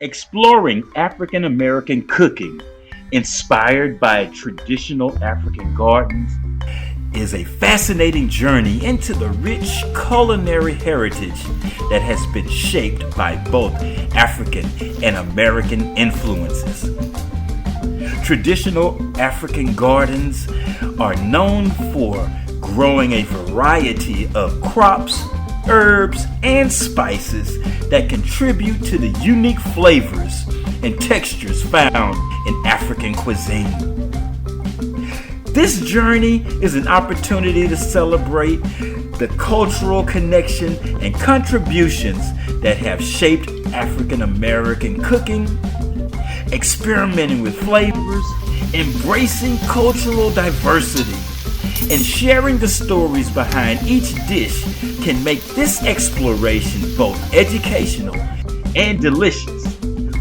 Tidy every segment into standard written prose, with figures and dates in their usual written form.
exploring African American cooking inspired by traditional African gardens is a fascinating journey into the rich culinary heritage that has been shaped by both African and American influences. Traditional African gardens are known for growing a variety of crops, herbs, and spices that contribute to the unique flavors and textures found in African cuisine. This journey is an opportunity to celebrate the cultural connection and contributions that have shaped African American cooking, experimenting with flavors, embracing cultural diversity, and sharing the stories behind each dish can make this exploration both educational and delicious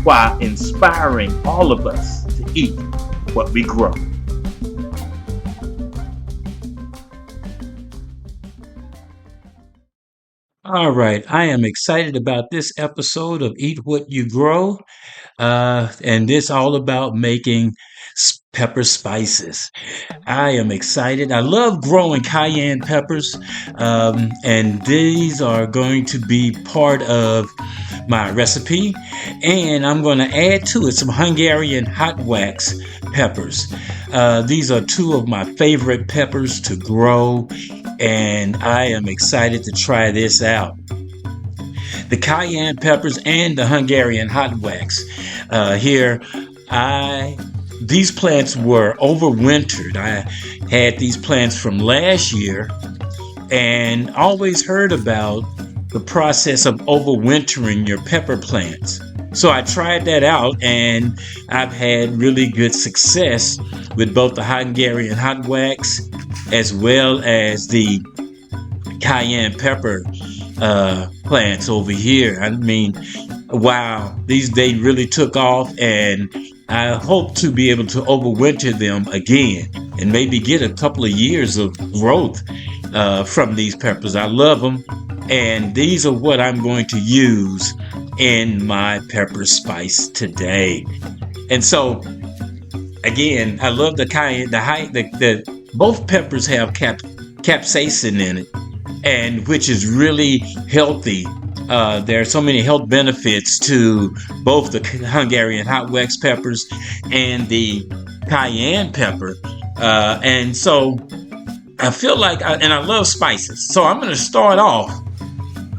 while inspiring all of us to eat what we grow. All right, I am excited about this episode of Eat What You Grow, and this all about making pepper spices. I am excited. I love growing cayenne peppers, and these are going to be part of my recipe. And I'm going to add to it some Hungarian hot wax peppers. These are two of my favorite peppers to grow, and I am excited to try this out. The cayenne peppers and the Hungarian hot wax. These plants were overwintered. I had these plants from last year and always heard about the process of overwintering your pepper plants. So I tried that out, and I've had really good success with both the Hungarian hot wax as well as the cayenne pepper plants over here. I mean, wow, they really took off, and I hope to be able to overwinter them again and maybe get a couple of years of growth from these peppers. I love them, and these are what I'm going to use in my pepper spice today. And so, again, I love the cayenne. Both peppers have capsaicin in it, and which is really healthy. There are so many health benefits to both the Hungarian hot wax peppers and the cayenne pepper. And so I feel like, and I love spices. So I'm going to start off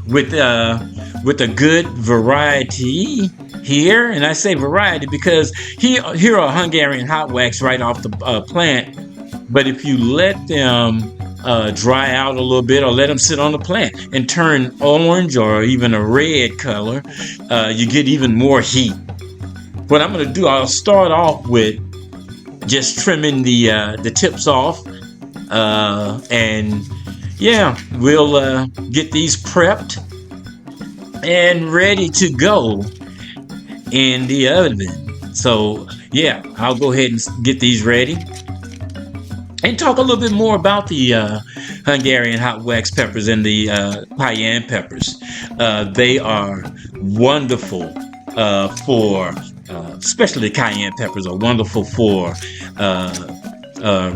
with a good variety here. And I say variety because here are Hungarian hot wax right off the plant. But if you let them dry out a little bit or let them sit on the plant and turn orange or even a red color, you get even more heat. What I'm going to do, I'll start off with just trimming the tips off, and yeah, we'll get these prepped and ready to go in the oven. So yeah, I'll go ahead and get these ready and talk a little bit more about the Hungarian hot wax peppers and the cayenne peppers. They are wonderful for, especially the cayenne peppers are wonderful for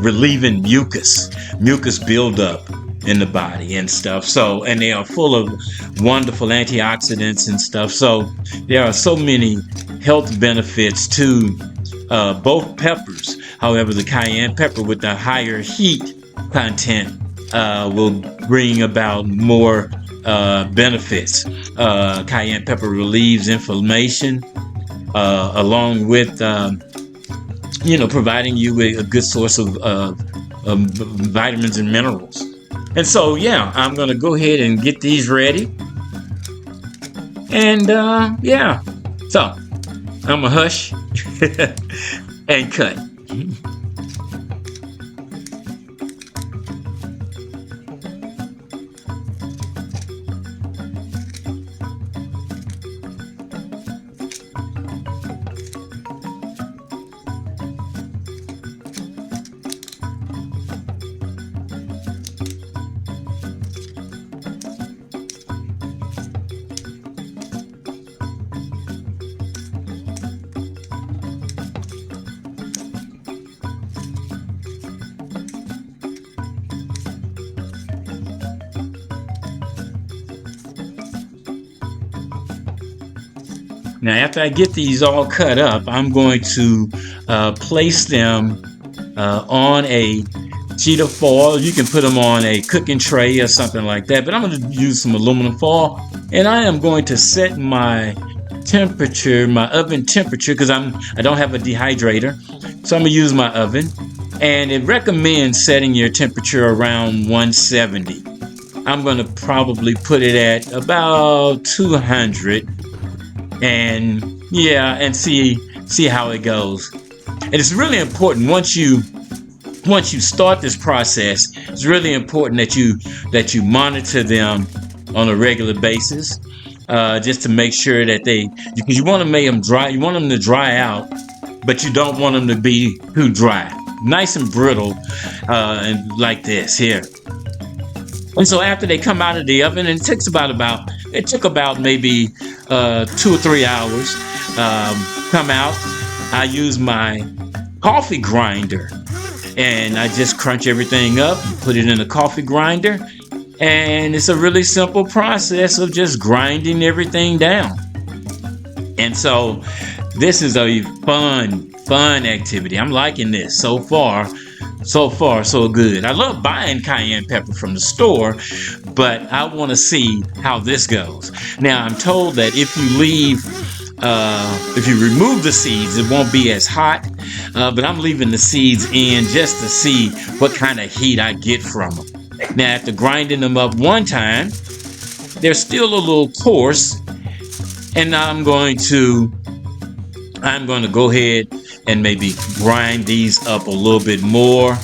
relieving mucus buildup in the body and stuff. So, and they are full of wonderful antioxidants and stuff. So there are so many health benefits to both peppers. However, the cayenne pepper with the higher heat content will bring about more benefits. Cayenne pepper relieves inflammation, along with providing you a good source of vitamins and minerals. And so, yeah, I'm going to go ahead and get these ready. And yeah, so I'm going to hush and cut. Now, after I get these all cut up, I'm going to place them on a sheet of foil. You can put them on a cooking tray or something like that, but I'm going to use some aluminum foil, and I am going to set my temperature, my oven temperature, because I don't have a dehydrator, so I'm going to use my oven, and it recommends setting your temperature around 170. I'm going to probably put it at about 200, and see how it goes. And it's really important once you start this process. It's really important that you monitor them on a regular basis, just to make sure that because you want to make them dry. You want them to dry out, but you don't want them to be too dry, nice and brittle, and like this here. And so after they come out of the oven, and it took about maybe 2 or 3 hours, come out, I use my coffee grinder, and I just crunch everything up and put it in a coffee grinder. And it's a really simple process of just grinding everything down. And so this is a fun activity. I'm liking this so far. So far, so good. I love buying cayenne pepper from the store, but I want to see how this goes. Now, I'm told that if you remove the seeds, it won't be as hot, but I'm leaving the seeds in just to see what kind of heat I get from them. Now, after grinding them up one time, they're still a little coarse, and now I'm going to go ahead and maybe grind these up a little bit more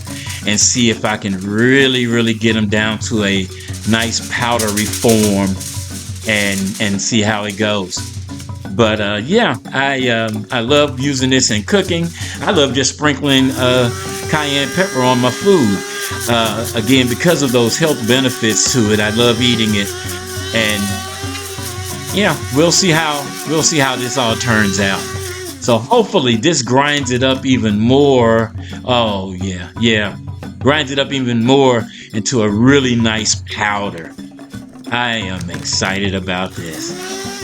and see if I can really get them down to a nice powdery form, and see how it goes. But I love using this in cooking. I love just sprinkling cayenne pepper on my food. Again, because of those health benefits to it, I love eating it. And we'll see how this all turns out. So hopefully this grinds it up even more. Oh yeah. Grinds it up even more into a really nice powder. I am excited about this.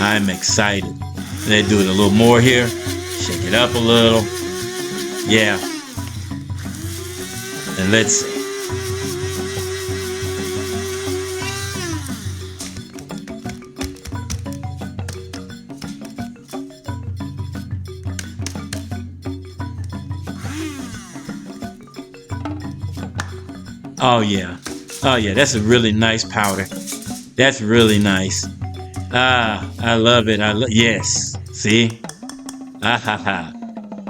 I'm excited. Let's do it a little more here. Shake it up a little. Yeah. And let's see. Oh yeah, that's a really nice powder. That's really nice. I love it. Yes. See?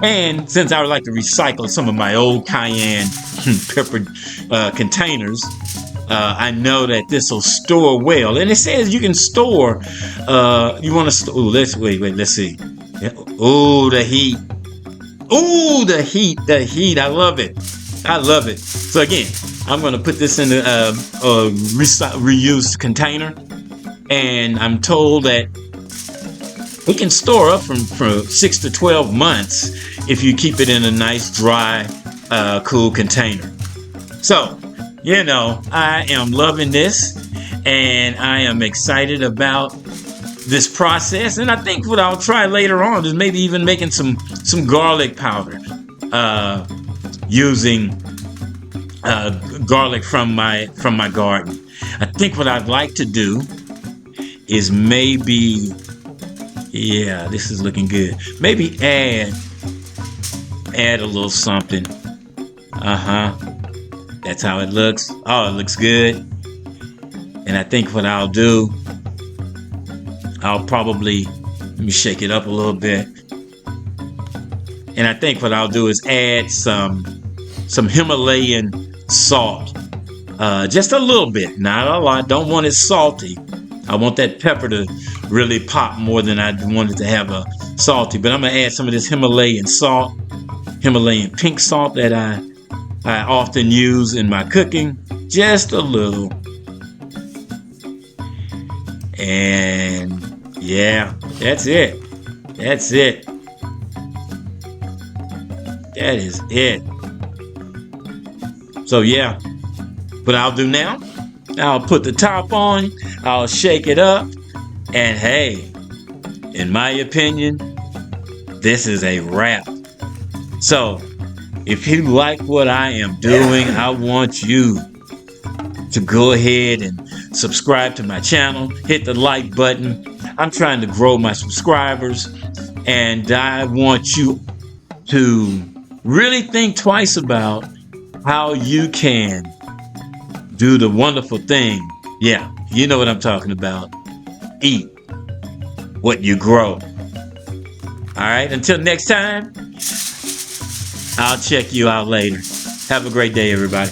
And since I would like to recycle some of my old cayenne pepper containers, I know that this will store well. And it says you can store. You want to store? Let's see. Oh, the heat. Oh, the heat. I love it. So again, I'm going to put this in a reused container, and I'm told that it can store up from 6 to 12 months if you keep it in a nice, dry, cool container. So, I am loving this, and I am excited about this process. And I think what I'll try later on is maybe even making some garlic powder, using garlic from my garden. I think what I'd like to do is maybe, this is looking good. Maybe add a little something. That's how it looks. Oh, it looks good. And I think what I'll do, let me shake it up a little bit. And I think what I'll do is add some Himalayan salt, just a little bit, not a lot. Don't want it salty. I want that pepper to really pop more than I want it to have a salty. But I'm gonna add some of this Himalayan salt, Himalayan pink salt that I often use in my cooking, just a little. And that's it. That is it. So what I'll do now, I'll put the top on, I'll shake it up, and hey, in my opinion, this is a wrap. So, if you like what I am doing, I want you to go ahead and subscribe to my channel, hit the like button. I'm trying to grow my subscribers, and I want you to really think twice about how you can do the wonderful thing. Yeah, you know what I'm talking about. Eat what you grow. All right, until next time, I'll check you out later. Have a great day, everybody.